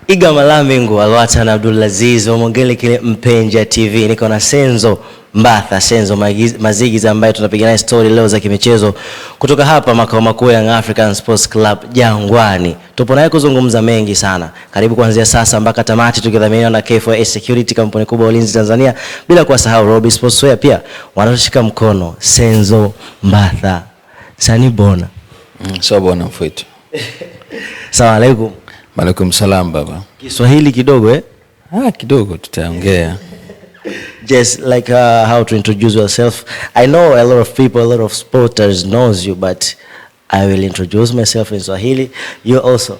Iga Malamingu, Alwatan Abdulaziz, wamongele kile Mpenja TV. Niko na Senzo Mazingiza ambaye tunapiga naye story leo za kimichezo kutoka hapa makao makuu ya African Sports Club Jangwani. Tupo naye kuzungumza mengi sana. Karibu kuanzia sasa mpaka tamati, tukidhaminiwa na K4S Security, kampuni kubwa ya ulinzi Tanzania, bila kuwasahau Robi Sportswear pia wanatushika mkono. Senzo Mbatha. Sani bona. So bona mfwetu. Assalamu alaikum. Malaikum salam baba. Kiswahili kidogo kidogo tutaongea. Just like how to introduce yourself. I know a lot of people, a lot of sporters knows you, but I will introduce myself in Swahili. You also.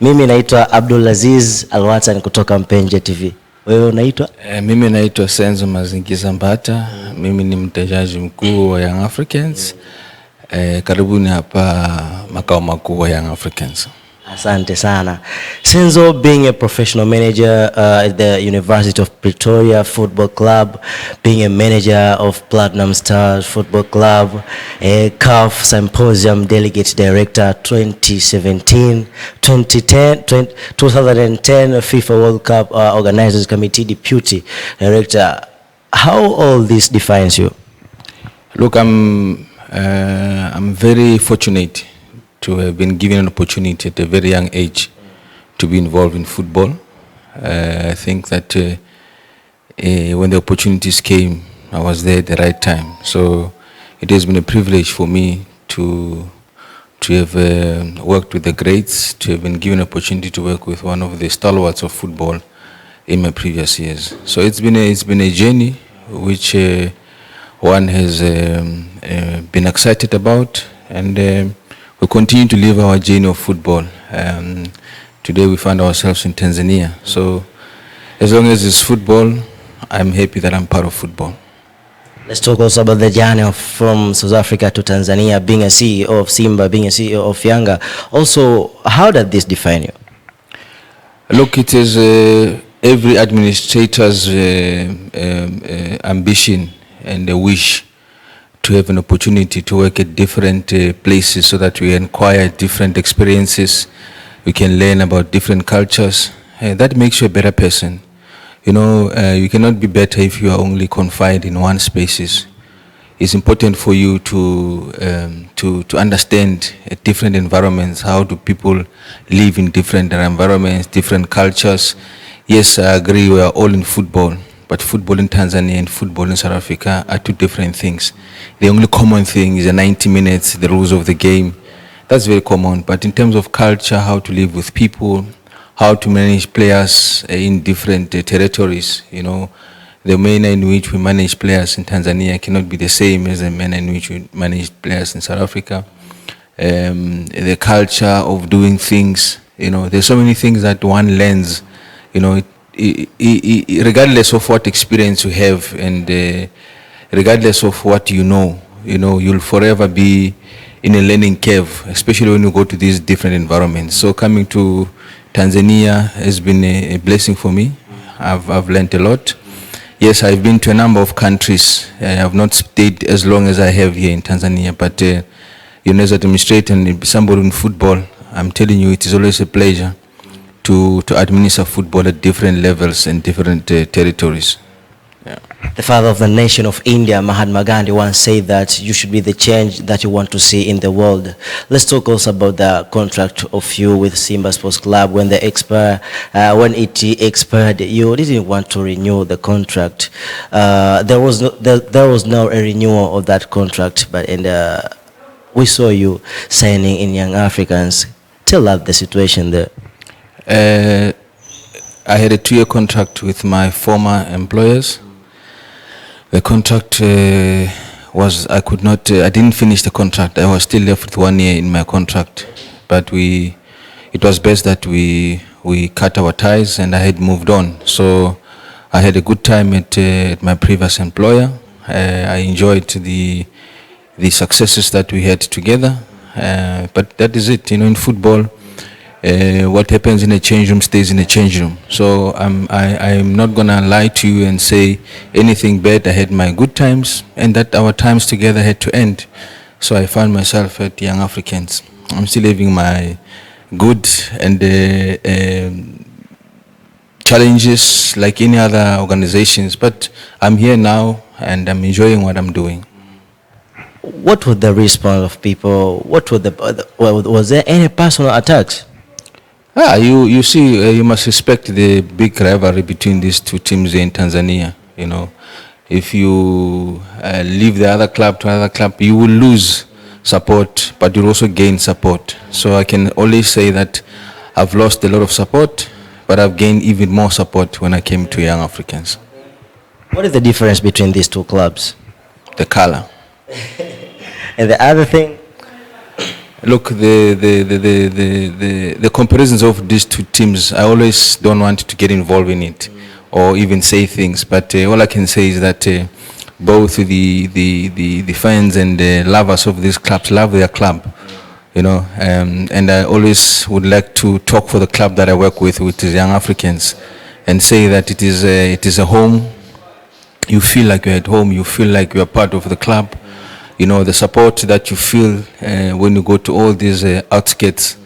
Mimi naitwa Abdulaziz Alwatan kutoka Mpenja TV. Wewe unaitwa? Mimi naitwa Senzo Mazingiza Mbata. Mimi ni mtendaji mkuu wa Young Africans. Karibuni hapa makao makuu wa Young Africans. Asante sana. Senzo, being a professional manager at the University of Pretoria Football Club, being a manager of Platinum Stars Football Club, a CAF Symposium Delegate Director 2017, 2010 FIFA World Cup Organizers Committee Deputy Director. How all this defines you? Look, I'm very fortunate to have been given an opportunity at a very young age to be involved in football. I think that when the opportunities came, I was there at the right time. So it has been a privilege for me to have worked with the greats, to have been given an opportunity to work with one of the stalwarts of football in my previous years. So it's been a journey which one has been excited about, and we continue to live our journey of football. Today we find ourselves in Tanzania. So as long as it's football, I'm happy that I'm part of football. Let's talk also about the journey from South Africa to Tanzania, being a CEO of Simba, being a CEO of Yanga. Also, how did this define you? Look, it is every administrator's ambition and a wish to have an opportunity to work at different places so that we acquire different experiences, we can learn about different cultures. That makes you a better person. You know, you cannot be better if you are only confined in one spaces. It's important for you to understand different environments. How do people live in different environments, different cultures? Yes, I agree, we are all in football. But football in Tanzania and football in South Africa are two different things. The only common thing is the 90 minutes, the rules of the game. That's very common. But in terms of culture, how to live with people, how to manage players in different territories, you know, the manner in which we manage players in Tanzania cannot be the same as the manner in which we manage players in South Africa. The culture of doing things, you know, there's so many things that one learns, you know, regardless of what experience you have, and regardless of what you know, you'll forever be in a learning curve, especially when you go to these different environments. So coming to Tanzania has been a blessing for me. I've learned a lot. Yes, I've been to a number of countries. I have not stayed as long as I have here in Tanzania, but you know, as administrator and somebody in football, I'm telling you, it is always a pleasure to administer football at different levels and different territories. Yeah. The father of the nation of India, Mahatma Gandhi, once said that you should be the change that you want to see in the world. Let's talk also about the contract of you with Simba Sports Club. When it expired, you didn't want to renew the contract. There was no renewal of that contract, but we saw you signing in Young Africans. Tell us the situation there. I had a 2-year contract with my former employers. The contract was, I didn't finish the contract. I was still left with 1 year in my contract. But it was best that we cut our ties, and I had moved on. So I had a good time at my previous employer. I enjoyed the successes that we had together. But that is it, you know, in football. What happens in a change room stays in a change room. So I'm not gonna lie to you and say anything bad. I had my good times, and that our times together had to end. So I found myself at Young Africans. I'm still having my good and challenges like any other organizations, but I'm here now and I'm enjoying what I'm doing. What was the response of people? What was was there any personal attacks? You see, you must respect the big rivalry between these two teams in Tanzania. You know, if you leave the other club to another club, you will lose support, but you'll also gain support. So I can only say that I've lost a lot of support, but I've gained even more support when I came to Young Africans. What is the difference between these two clubs? The color. And the other thing? Look, the comparisons of these two teams, I always don't want to get involved in it or even say things, but all I can say is that both the fans and the lovers of these clubs love their club, you know, and I always would like to talk for the club that I work with, which is Young Africans, and say that it is a home. You feel like you're at home, you feel like you're part of the club. You know, the support that you feel when you go to all these outskirts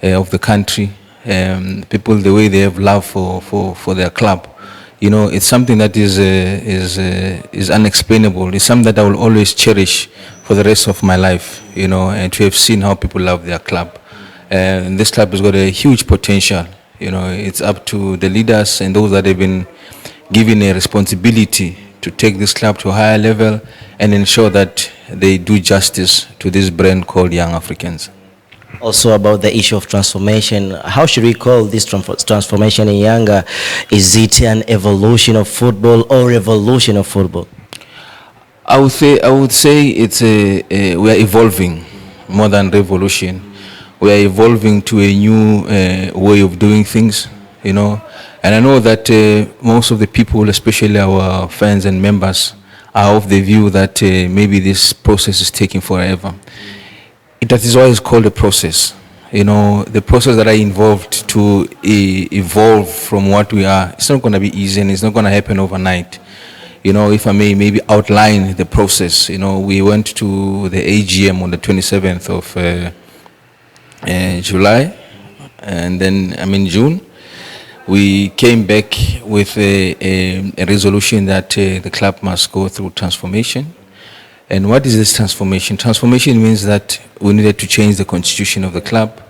of the country, people, the way they have love for their club, you know, it's something that is unexplainable. It's something that I will always cherish for the rest of my life, you know, and to have seen how people love their club. And this club has got a huge potential. You know, it's up to the leaders and those that have been given a responsibility to take this club to a higher level and ensure that they do justice to this brand called Young Africans. Also about the issue of transformation, how should we call this transformation in Yanga? Is it an evolution of football or revolution of football? I would say it's we are evolving more than revolution. We are evolving to a new way of doing things, you know. And I know that most of the people, especially our fans and members, are of the view that maybe this process is taking forever. That is why it's called a process. You know, the process that are involved to evolve from what we are, it's not going to be easy and it's not going to happen overnight. You know, if I may maybe outline the process, you know, we went to the AGM on the 27th of July, and then, June. We came back with a resolution that the club must go through transformation. And what is this transformation? Transformation means that we needed to change the constitution of the club.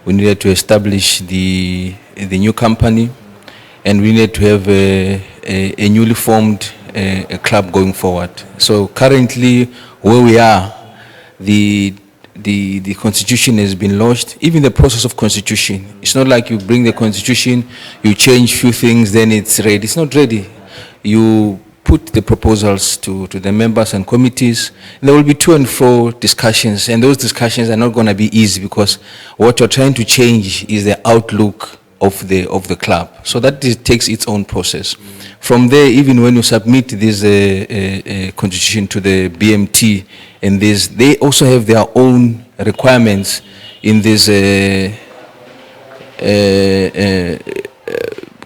We needed to establish the new company, and we needed to have a newly formed a club going forward. So currently, where we are, the constitution has been lodged. Even the process of constitution, it's not like you bring the constitution, you change few things, then it's ready. It's not ready. You put the proposals to the members and committees. There will be to and fro discussions, and those discussions are not going to be easy because what you're trying to change is the outlook of the club. So that takes its own process. From there, even when you submit this constitution to the BMT, and they also have their own requirements in this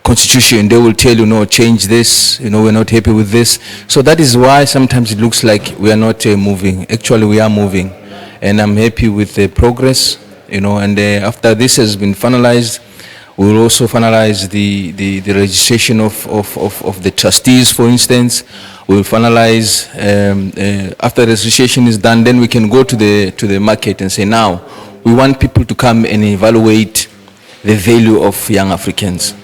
constitution. They will tell you, no, change this, you know, we're not happy with this. So that is why sometimes it looks like we are not moving. Actually, we are moving, and I'm happy with the progress, you know, and after this has been finalized, we will also finalize the registration of the trustees, for instance. We will finalize, after the registration is done, then we can go to the market and say, now, we want people to come and evaluate the value of Young Africans.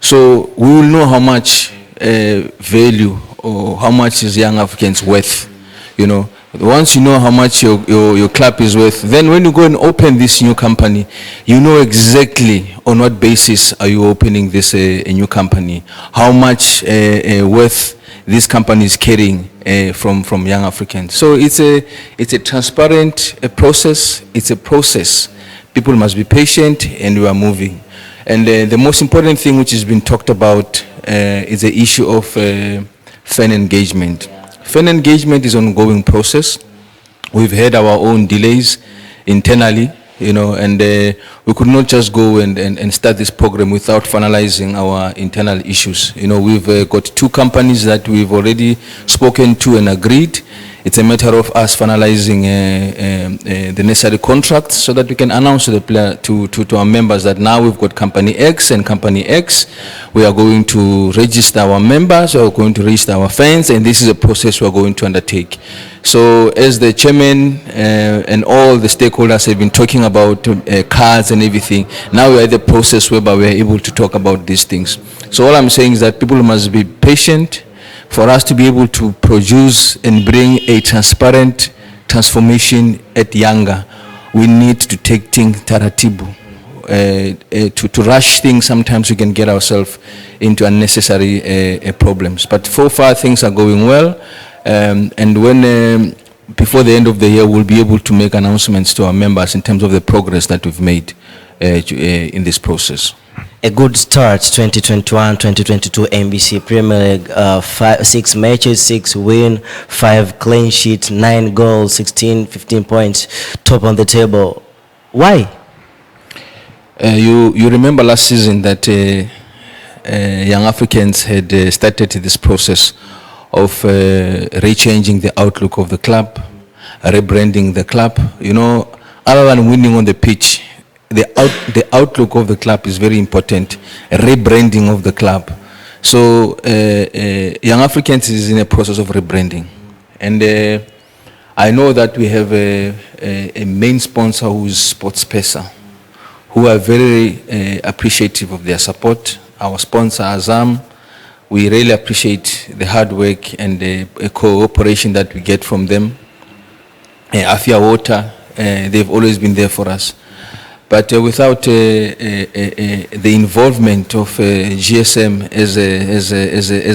So we will know how much value or how much is Young Africans worth, you know. Once you know how much your club is worth, then when you go and open this new company, you know exactly on what basis are you opening this a new company, how much worth this company is carrying from Young Africans. So it's a transparent process. It's a process. People must be patient, and we are moving. And the most important thing which has been talked about is the issue of fan engagement. Fan engagement is an ongoing process. We've had our own delays internally, you know, and we could not just go and start this program without finalizing our internal issues. You know, we've got 2 companies that we've already spoken to and agreed, It's a matter of us finalizing the necessary contracts so that we can announce to the player, to our members that now we've got Company X and Company X. We are going to register our members, we are going to register our fans, and this is a process we are going to undertake. So as the chairman and all the stakeholders have been talking about cards and everything, now we are at the process whereby we are able to talk about these things. So all I'm saying is that people must be patient for us to be able to produce and bring a transparent transformation at Yanga. We need to take things taratibu. To rush things, sometimes we can get ourselves into unnecessary problems. But so far things are going well, and when before the end of the year we'll be able to make announcements to our members in terms of the progress that we've made in this process. A good start, 2021-2022 NBC Premier League, 6 matches, 6 wins, 5 clean sheets, 9 goals, 15 points, top on the table. Why? You remember last season that Young Africans had started this process of rechanging the outlook of the club, rebranding the club. You know, other than winning on the pitch, the outlook of the club is very important, rebranding of the club. So Young Africans is in a process of rebranding. And I know that we have a main sponsor who is SportsPesa, who are very appreciative of their support. Our sponsor, Azam, we really appreciate the hard work and the cooperation that we get from them. Afia Water, they've always been there for us. But without the involvement of GSM as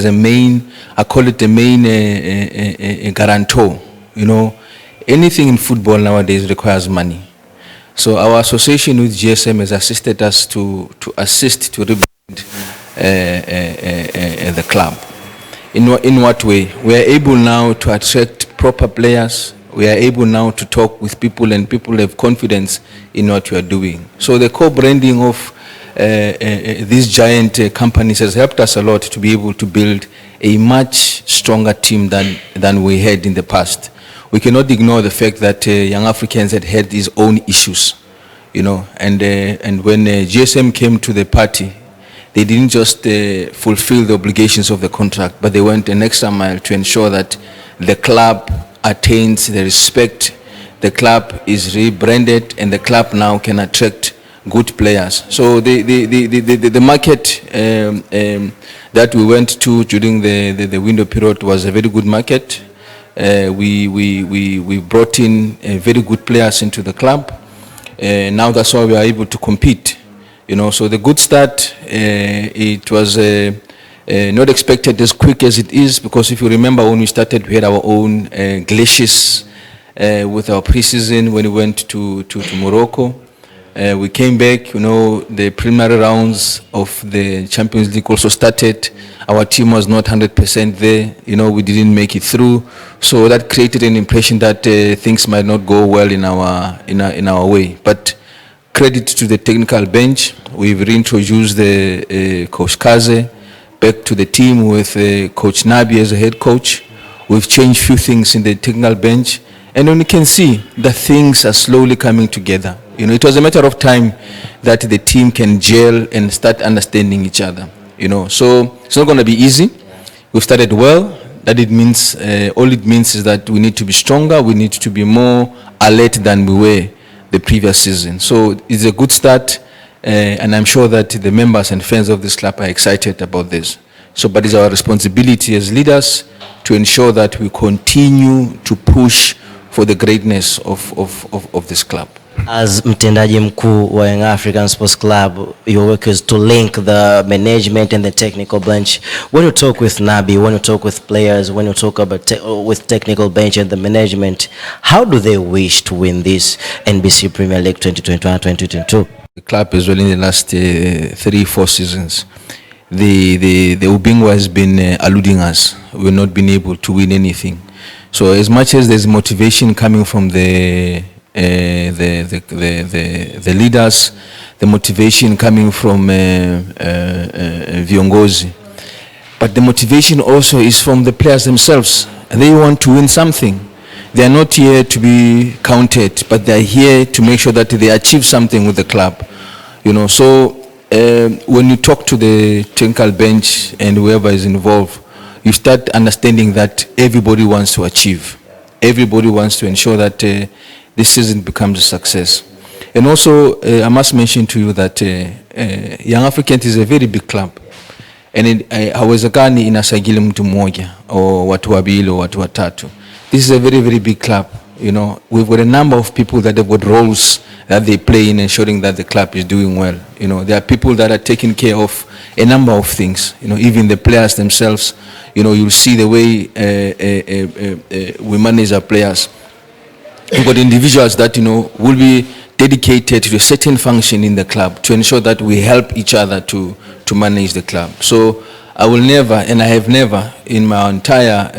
a main, I call it a main guarantor, you know, anything in football nowadays requires money. So our association with GSM has assisted us to assist to rebuild the club. In what way? We are able now to attract proper players. We are able now to talk with people, and people have confidence in what we are doing. So the co-branding of these giant companies has helped us a lot to be able to build a much stronger team than we had in the past. We cannot ignore the fact that Young Africans had its own issues, you know, and when GSM came to the party, they didn't just fulfill the obligations of the contract, but they went an extra mile to ensure that the club attains the respect, the club is rebranded, and the club now can attract good players. So the market that we went to during the window period was a very good market. We brought in very good players into the club. Now that's why we are able to compete. You know, so the good start, it was not expected as quick as it is, because if you remember when we started, we had our own glaciers with our preseason when we went to Morocco. We came back, you know, the preliminary rounds of the Champions League also started. Our team was not 100% there, you know, we didn't make it through. So that created an impression that things might not go well in our way. But credit to the technical bench, we've reintroduced the Coach Kaze back to the team with Coach Nabi as a head coach. We've changed a few things in the technical bench, and then you can see that things are slowly coming together. You know, it was a matter of time that the team can gel and start understanding each other. You know, so it's not going to be easy. We've started well. That it means, all it means is that we need to be stronger. We need to be more alert than we were the previous season. So it's a good start, and I'm sure that the members and fans of this club are excited about this. So, but it's our responsibility as leaders to ensure that we continue to push for the greatness of this club. As mtendaji mkuu wa Young African Sports Club, your work is to link the management and the technical bench. When you talk with Nabi, when you talk with players, when you talk about with technical bench and the management, how do they wish to win this NBC Premier League 2021-2022? The club as well in the last 3-4 seasons, the Ubingwa has been eluding us. We've not been able to win anything. So as much as there's motivation coming from the leaders, the motivation coming from viongozi, but the motivation also is from the players themselves. They want to win something. they are not here to be counted, but they are here to make sure that they achieve something with the club. So when you talk to the technical bench and whoever is involved, you start understanding that everybody wants to achieve. Everybody wants to ensure that this season becomes a success. And also, I must mention to you that Young Africans is a very big club. And hawezekani inasajili mtu mmoja or watu wawili or watu watatu. This is a very, very big club. We've got a number of people that have got roles that they play in ensuring that the club is doing well. There are people that are taking care of a number of things. Even the players themselves. You'll see the way we manage our players. We've got individuals that will be dedicated to a certain function in the club to ensure that we help each other to manage the club. So I will never, and I have never in my entire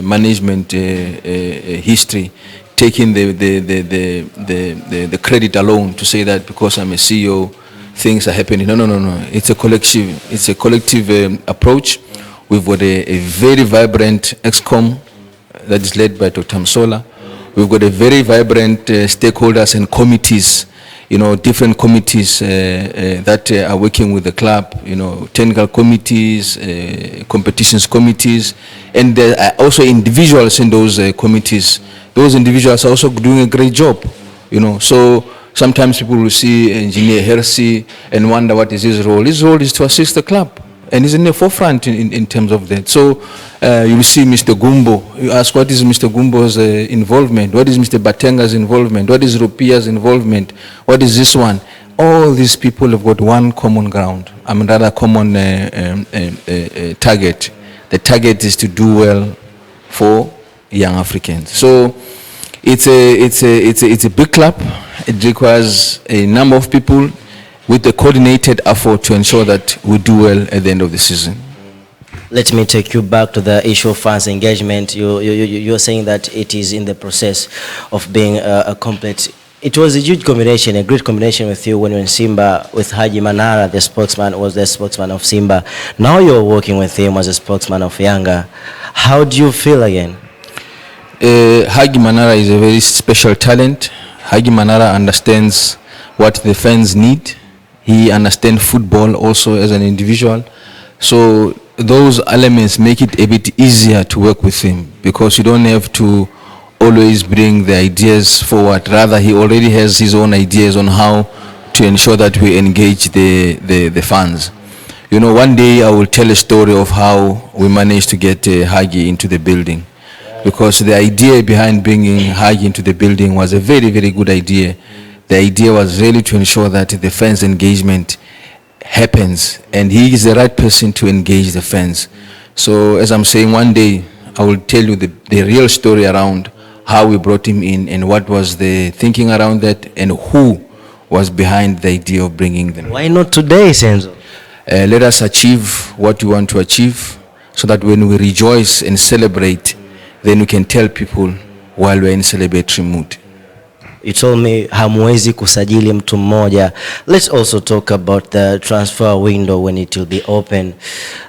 management history taken the credit alone to say that because I'm a CEO, things are happening. No. It's a collective approach. We've got a very vibrant ExCom that is led by Dr. Msola. We've got a very vibrant stakeholders and committees, different committees that are working with the club, technical committees, competitions committees, and there are also individuals in those committees. Those individuals are also doing a great job, So sometimes people will see Engineer Hersey and wonder what is his role. His role is to assist the club. And he's in the forefront in terms of that. So you will see Mr. Gumbo. You ask, what is Mr. Gumbo's involvement? What is Mr. Batenga's involvement? What is Rupia's involvement? What is this one? All these people have got one common ground. Rather common target. The target is to do well for young Africans. So it's a big club. It requires a number of people with a coordinated effort to ensure that we do well at the end of the season. Let me take you back to the issue of fans engagement. You're saying that it is in the process of being a complete. It was a huge combination, a great combination with you when you were in Simba, with Haji Manara, the spokesman, was the spokesman of Simba. Now you're working with him as a spokesman of Yanga. How do you feel again? Haji Manara is a very special talent. Haji Manara understands what the fans need. He understands football also as an individual. So those elements make it a bit easier to work with him because you don't have to always bring the ideas forward. Rather, he already has his own ideas on how to ensure that we engage the fans. One day I will tell a story of how we managed to get Hagi into the building, because the idea behind bringing Hagi into the building was a very, very good idea. The idea was really to ensure that the fans' engagement happens, and he is the right person to engage the fans. So as I'm saying, one day I will tell you the real story around how we brought him in and what was the thinking around that and who was behind the idea of bringing them. Why not today, Senzo? Let us achieve what we want to achieve so that when we rejoice and celebrate, then we can tell people while we're in celebratory mood. You told me hamwezi kusajili mtu mmoja. Let's also talk about the transfer window when it will be open.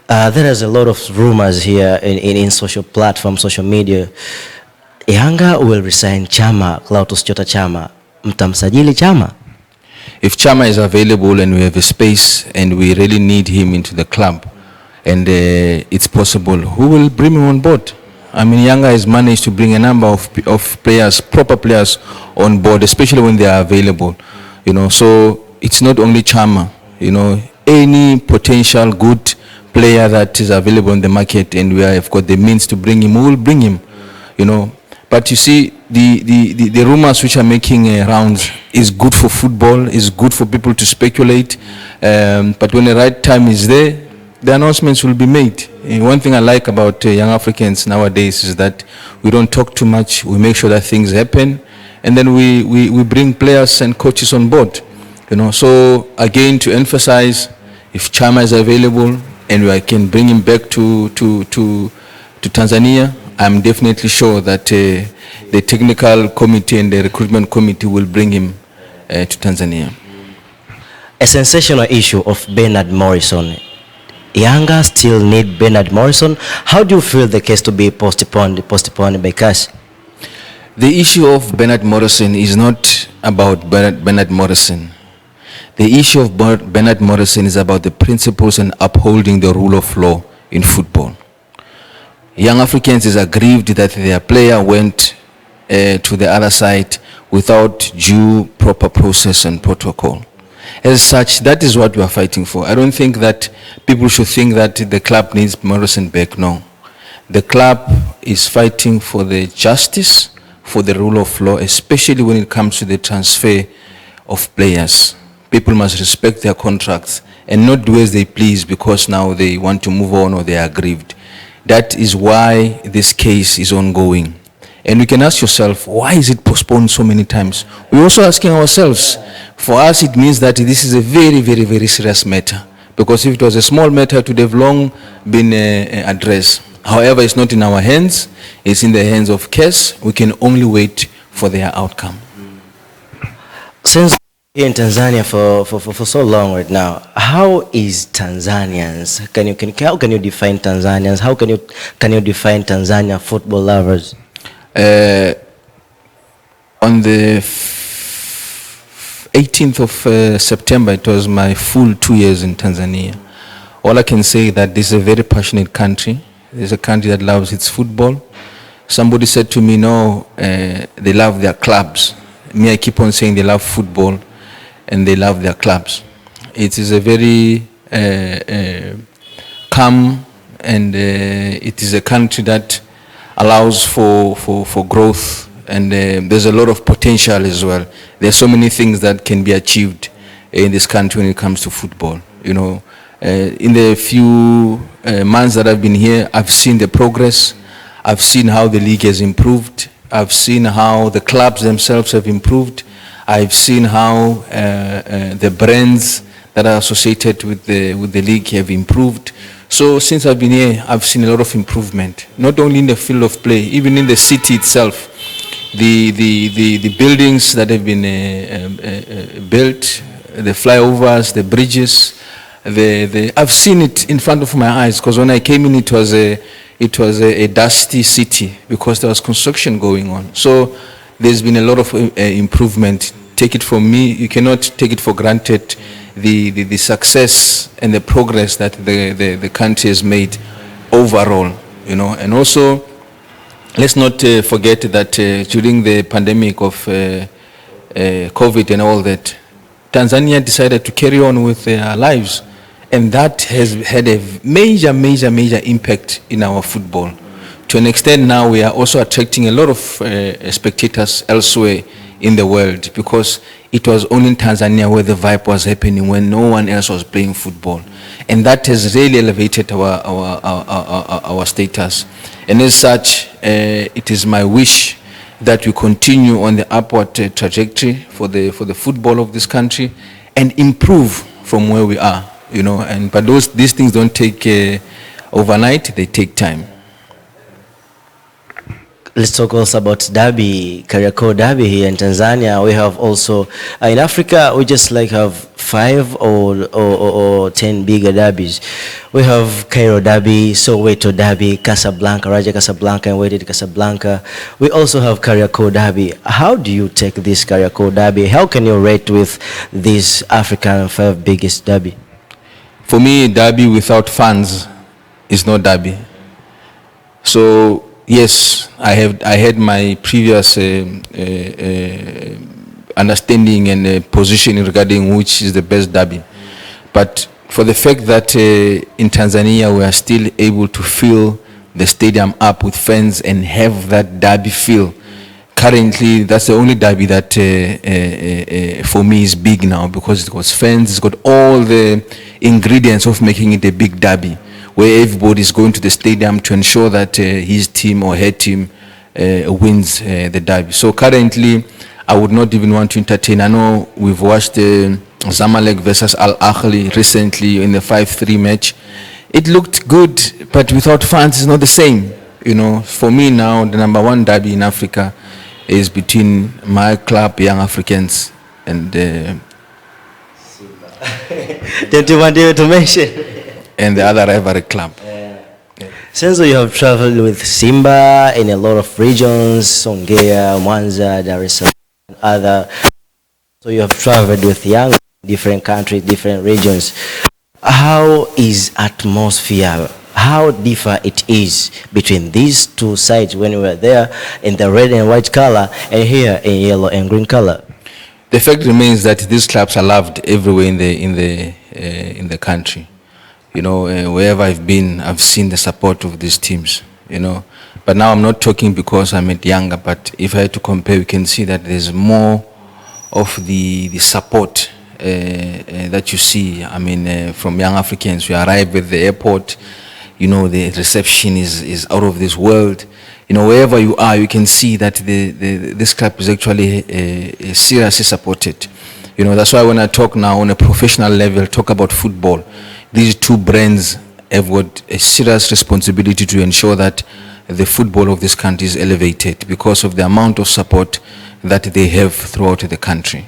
There is a lot of rumors here in social platforms, social media. Yanga will resign Chama, Clatous Chota Chama. Mtamsajili Chama? If Chama is available and we have a space and we really need him into the club and it's possible, who will bring him on board? I mean, Yanga has managed to bring a number of players, proper players on board, especially when they are available. So it's not only Chama. Any potential good player that is available in the market and we have got the means to bring him, we will bring him. But you see, the rumors which are making rounds is good for football, is good for people to speculate. But when the right time is there, the announcements will be made. One thing I like about young Africans nowadays is that we don't talk too much. We make sure that things happen, and then we bring players and coaches on board. So again, to emphasize, if Chama is available and we can bring him back to Tanzania, I'm definitely sure that the technical committee and the recruitment committee will bring him to Tanzania. A sensational issue of Bernard Morrison. Yanga still need Bernard Morrison. How do you feel the case to be postponed by Kesi? The issue of Bernard Morrison is not about Bernard Morrison. The issue of Bernard Morrison is about the principles and upholding the rule of law in football. Young Africans is aggrieved that their player went to the other side without due proper process and protocol. As such, that is what we are fighting for. I don't think that people should think that the club needs Morrison back. No. The club is fighting for the justice, for the rule of law, especially when it comes to the transfer of players. People must respect their contracts and not do as they please because now they want to move on or they are aggrieved. That is why this case is ongoing. And you can ask yourself, why is it postponed so many times? We're also asking ourselves. For us, it means that this is a very, very, very serious matter. Because if it was a small matter, it would have long been addressed. However, it's not in our hands. It's in the hands of Kesi. We can only wait for their outcome. Since you're in Tanzania for so long right now, how is Tanzanians? How can you define Tanzanians? How can you define Tanzania football lovers? On the 18th of September, it was my full 2 years in Tanzania. All I can say is that this is a very passionate country. It's a country that loves its football. Somebody said to me, no, they love their clubs. Me, I keep on saying they love football and they love their clubs. It is a very calm and it is a country that allows for growth, and there's a lot of potential as well. There's so many things that can be achieved in this country when it comes to football. You know, in the few months that I've been here, I've seen the progress. I've seen how the league has improved. I've seen how the clubs themselves have improved. I've seen how the brands that are associated with the league have improved. So since I've been here, I've seen a lot of improvement, not only in the field of play, even in the city itself. The buildings that have been built, the flyovers, the bridges, I've seen it in front of my eyes, because when I came in, it was a dusty city because there was construction going on. So there's been a lot of improvement. Take it from me, you cannot take it for granted, the success and the progress that the country has made overall, you know. And also, let's not forget that during the pandemic of COVID and all that, Tanzania decided to carry on with their lives, and that has had a major impact in our football. To an extent now, we are also attracting a lot of spectators elsewhere in the world, because it was only in Tanzania where the vibe was happening, when no one else was playing football. And that has really elevated our status. And as such, it is my wish that we continue on the upward trajectory for the football of this country and improve from where we are, you know. But these things don't take overnight, they take time. Let's talk also about derby, Kariakoo derby here in Tanzania. We have also, in Africa, we just like have 5 or 10 bigger derbies. We have Cairo derby, Soweto derby, Casablanca, Raja Casablanca and Wydad Casablanca. We also have Kariakoo derby. How do you take this Kariakoo derby? How can you rate with these African 5 biggest derby? For me, derby without fans is not derby. So, yes, I had my previous understanding and position regarding which is the best derby. But for the fact that in Tanzania we are still able to fill the stadium up with fans and have that derby feel, currently that's the only derby that for me is big now, because it got fans, it's got all the ingredients of making it a big derby, where everybody is going to the stadium to ensure that his team or her team wins the derby. So currently, I would not even want to entertain. I know we've watched Zamalek versus Al Ahly recently in the 5-3 match. It looked good, but without fans, it's not the same. You know, for me now, the number 1 derby in Africa is between my club, Young Africans, and don't you want to mention? And the other rivalry club. Senzo, you have traveled with Simba in a lot of regions, Songea, Mwanza, Dar es Salaam, and other. So you have traveled with Yanga, different countries, different regions. How is atmosphere? How different it is between these two sides when we were there in the red and white color and here in yellow and green color? The fact remains that these clubs are loved everywhere in the country. You know, wherever I've been, I've seen the support of these teams. You know, but now I'm not talking because I'm at Yanga. But if I had to compare, we can see that there's more of the support that you see. I mean, from young Africans, we arrive at the airport. You know, the reception is out of this world. You know, wherever you are, you can see that this club is actually seriously supported. You know, that's why when I talk now on a professional level, talk about football, these two brands have got a serious responsibility to ensure that the football of this country is elevated because of the amount of support that they have throughout the country.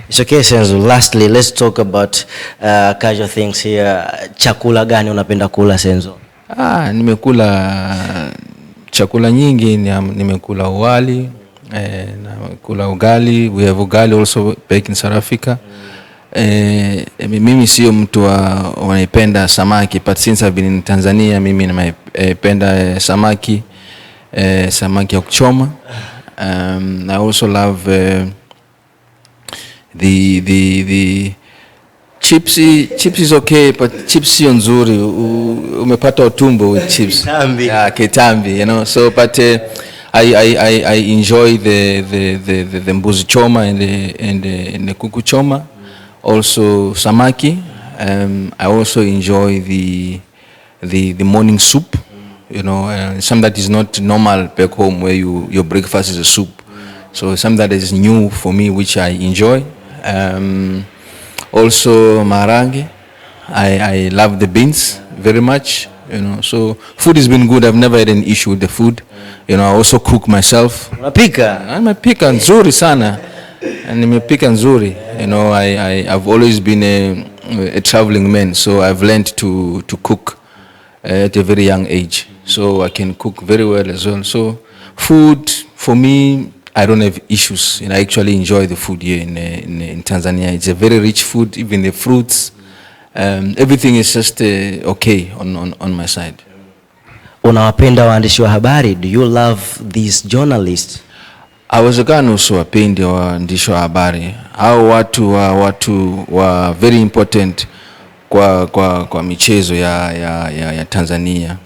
It's okay, Senzo. Lastly, let's talk about casual things here. Chakula gani unapenda kula, Senzo? Nimekula chakula nyingi, nimekula wali, nimekula ugali. We have ugali also back in South Africa. Mimi sio mtu wanaipenda samaki, but since I've been in Tanzania, mimi naipenda samaki ya kuchoma. I also love the chips is okay, but chips sio nzuri. Umepata utumbo with chips. Kitambi, you know. So, but I enjoy the mbuzi choma and the kuku choma. Also samaki. I also enjoy the morning soup. You know, some that is not normal back home where your breakfast is a soup. So something that is new for me, which I enjoy. Also marangi. I love the beans very much. You know, so food has been good. I've never had an issue with the food. You know, I also cook myself. Nimepika nzuri sana. And nimepika nzuri. You know, I've always been a traveling man, so I've learned to cook at a very young age. So I can cook very well as well. So food for me, I don't have issues, and I actually enjoy the food here in Tanzania. It's a very rich food, even the fruits. Everything is just okay on my side. Unawapenda waandishi wa habari? Do you love these journalists? Hawezekani usiwapende waandishi wa habari. Hao watu wa very important kwa michezo ya Tanzania.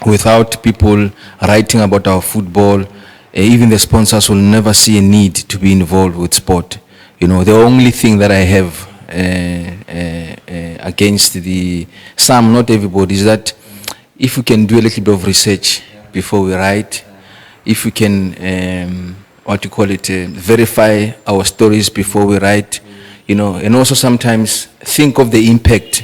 Without people writing about our football, even the sponsors will never see a need to be involved with sport. You know, the only thing that I have against some, not everybody, is that if we can do a little bit of research before we write, if we can, verify our stories before we write, you know, and also sometimes think of the impact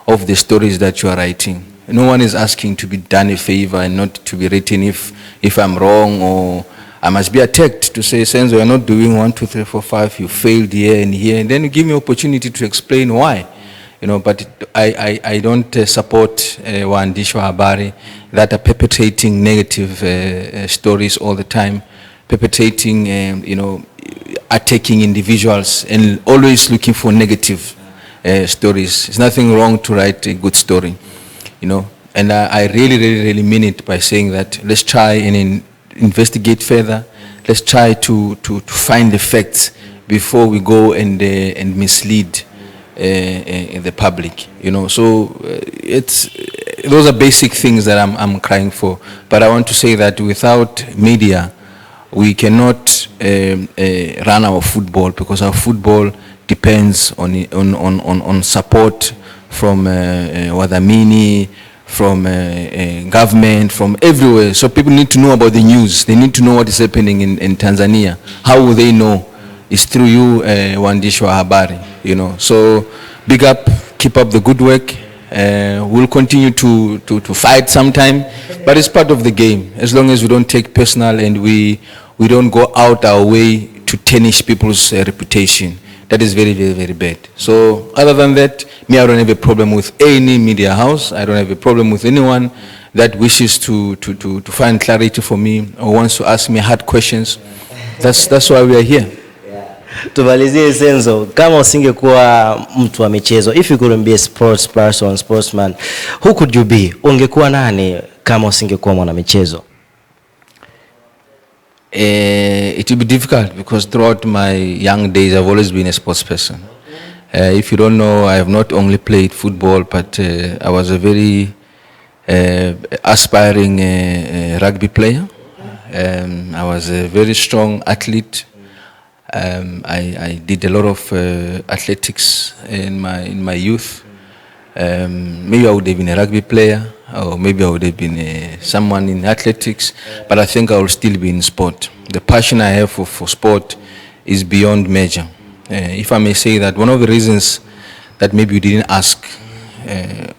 of the stories that you are writing. No one is asking to be done a favor and not to be written if I'm wrong or I must be attacked to say, Senzo, you're not doing 1, 2, 3, 4, 5, you failed here, and then you give me opportunity to explain why. You know, but I don't support waandishi wa habari that are perpetrating negative stories all the time, perpetrating, you know, attacking individuals and always looking for negative stories. There's nothing wrong to write a good story, you know. And I really mean it by saying that let's try and investigate further. Let's try to find the facts before we go and mislead the public, you know. So those are basic things that I'm crying for. But I want to say that without media, we cannot run our football, because our football depends on support from wadhamini, from government, from everywhere. So people need to know about the news. They need to know what is happening in Tanzania. How will they know? It's through you, waandishi wa habari, you know. So big up, keep up the good work. We'll continue to fight sometime, but it's part of the game. As long as we don't take personal and we don't go out our way to tarnish people's reputation. That is very bad. So other than that, I don't have a problem with any media house. I don't have a problem with anyone that wishes to find clarity for me or wants to ask me hard questions. That's why we are here. Tumalizie Senzo, kama usingekuwa mtu wa michezo, if you couldn't be a sports person, sportsman, who could you be? Ungekuwa nani kama usingekuwa mwana michezo? It will be difficult because throughout my young days I've always been a sports person. If you don't know, I have not only played football, but I was a very aspiring rugby player. I was a very strong athlete. I did a lot of athletics in my youth. Maybe I would have been a rugby player, or maybe I would have been someone in athletics, but I think I will still be in sport. The passion I have for sport is beyond measure. If I may say that, one of the reasons that maybe you didn't ask,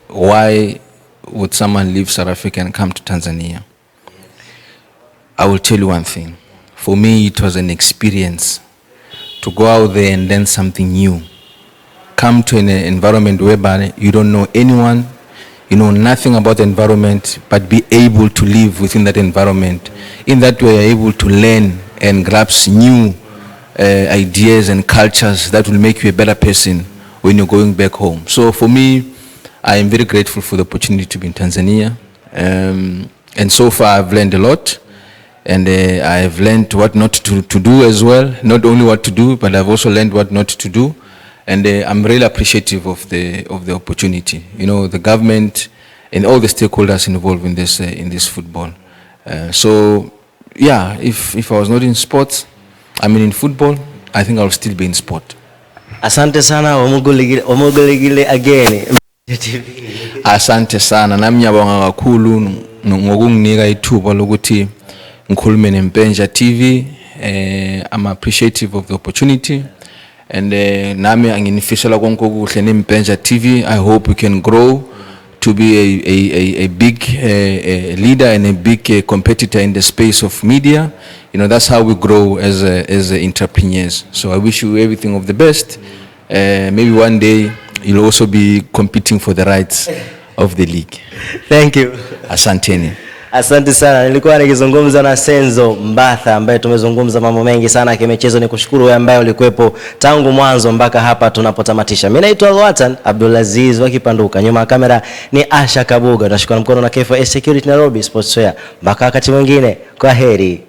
why would someone leave South Africa and come to Tanzania? I will tell you one thing. For me, it was an experience to go out there and learn something new. Come to an environment whereby you don't know anyone, you know nothing about the environment, but be able to live within that environment. In that way, you're able to learn and grasp new ideas and cultures that will make you a better person when you're going back home. So for me, I am very grateful for the opportunity to be in Tanzania. And so far, I've learned a lot. And I have learned what not to do as well. Not only what to do, but I've also learned what not to do. And I'm really appreciative of the opportunity. You know, the government and all the stakeholders involved in this football. So yeah, if I was not in sports, I mean in football, I think I'll still be in sport. Asante sana omuguligile again. Asante sana namnyabanga kakhulu ngokunginika ithuba lokuthi ngikhulume neMpenja TV. I'm appreciative of the opportunity, and nami anginifisela konke okuhle neMpenja TV. I hope we can grow to be a big leader and a big competitor in the space of media. You know, that's how we grow as entrepreneurs. So I wish you everything of the best. Maybe one day you'll also be competing for the rights of the league. Thank you. Asanteni. Asante sana. Nilikuwa nikizungumza na Senzo Mbatha ambaye tumezungumza mambo mengi sana kimichezo. Nikushukuru wewe ambaye ulikuwepo tangu mwanzo mpaka hapa tunapotamatisha. Mimi naitwa Alwatan Abdulaziz wakipanduka. Nyuma ya kamera ni Asha Kabuga. Tunashukuru mkono na KFS Security Nairobi Sportswear. Mpaka wakati mwingine, kwaheri.